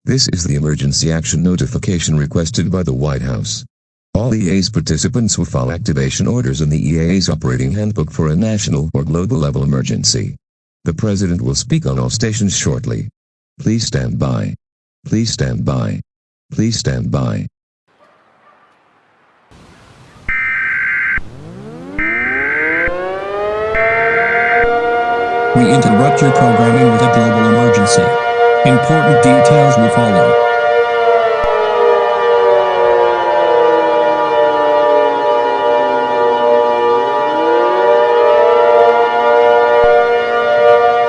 This is the emergency action notification requested by the White House. All EAS participants will follow activation orders in the EAS operating handbook for a national or global level emergency. The President will speak on all stations shortly. Please stand by. Please stand by. Please stand by. We interrupt your programming with a global emergency. Important details will follow.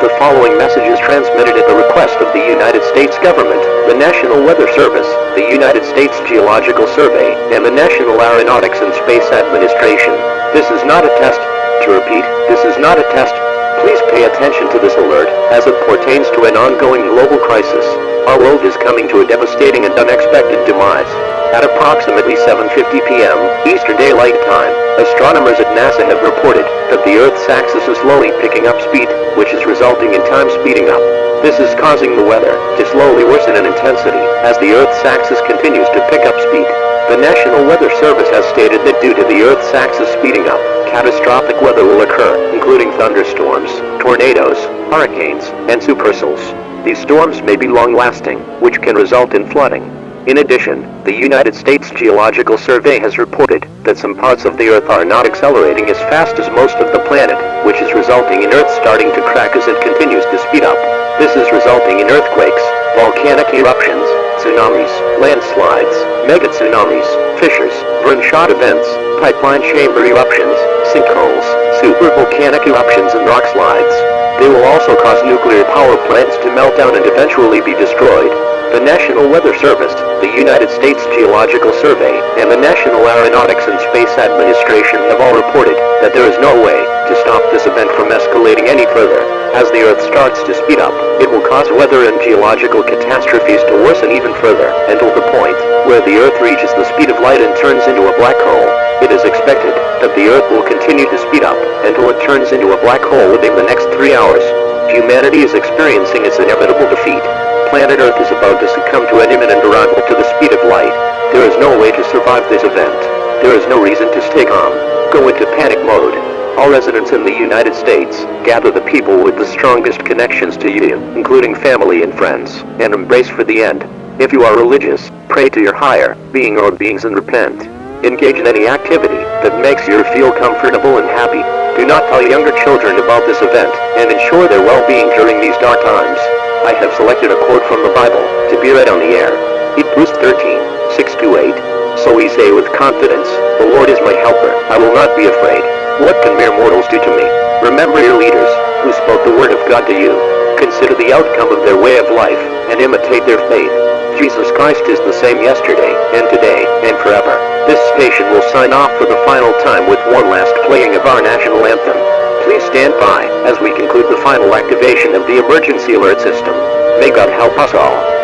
The following message is transmitted at the request of the United States government, the National Weather Service, the United States Geological Survey, and the National Aeronautics and Space Administration. This is not a test. To repeat, this is not a test. Please pay attention to this alert, as it pertains to an ongoing global crisis. Our world is coming to a devastating and unexpected demise. At approximately 7:50 p.m. Eastern Daylight Time, astronomers at NASA have reported that the Earth's axis is slowly picking up speed, which is resulting in time speeding up. This is causing the weather to slowly worsen in intensity as the Earth's axis continues to pick up speed. The National Weather Service has stated that due to the Earth's axis speeding up, catastrophic weather will occur, including thunderstorms, tornadoes, hurricanes, and supercells. These storms may be long-lasting, which can result in flooding. In addition, the United States Geological Survey has reported that some parts of the Earth are not accelerating as fast as most of the planet, which is resulting in Earth starting to crack as it continues to speed up. This is resulting in earthquakes, volcanic eruptions, tsunamis, landslides, megatsunamis, fissures, burn-shot events, pipeline chamber eruptions, sinkholes, supervolcanic eruptions and rock slides. They will also cause nuclear power plants to melt down and eventually be destroyed. The National Weather Service, the United States Geological Survey, and the National Aeronautics and Space Administration have all reported that there is no way to stop this event from escalating any further. As the Earth starts to speed up, it will cause weather and geological catastrophes to worsen even further, until the point where the Earth reaches the speed of light and turns into a black hole. It is expected that the Earth will continue to speed up until it turns into a black hole within the next 3 hours. Humanity is experiencing its inevitable defeat. Planet Earth is about to succumb to an imminent arrival to the speed of light. There is no way to survive this event. There is no reason to stay calm. Go into panic mode. All residents in the United States, gather the people with the strongest connections to you, including family and friends, and embrace for the end. If you are religious, pray to your higher being or beings and repent. Engage in any activity that makes you feel comfortable and happy. Do not tell younger children about this event, and ensure their well-being during these dark times. I have selected a quote from the Bible to be read on the air. Hebrews 13:6-8. So we say with confidence, the Lord is my helper, I will not be afraid. What can mere mortals do to me? Remember your leaders, who spoke the word of God to you. Consider the outcome of their way of life, and imitate their faith. Jesus Christ is the same yesterday, and today, and forever. This station will sign off for the final time with one last playing of our national anthem. Please stand by as we conclude the final activation of the emergency alert system. May God help us all.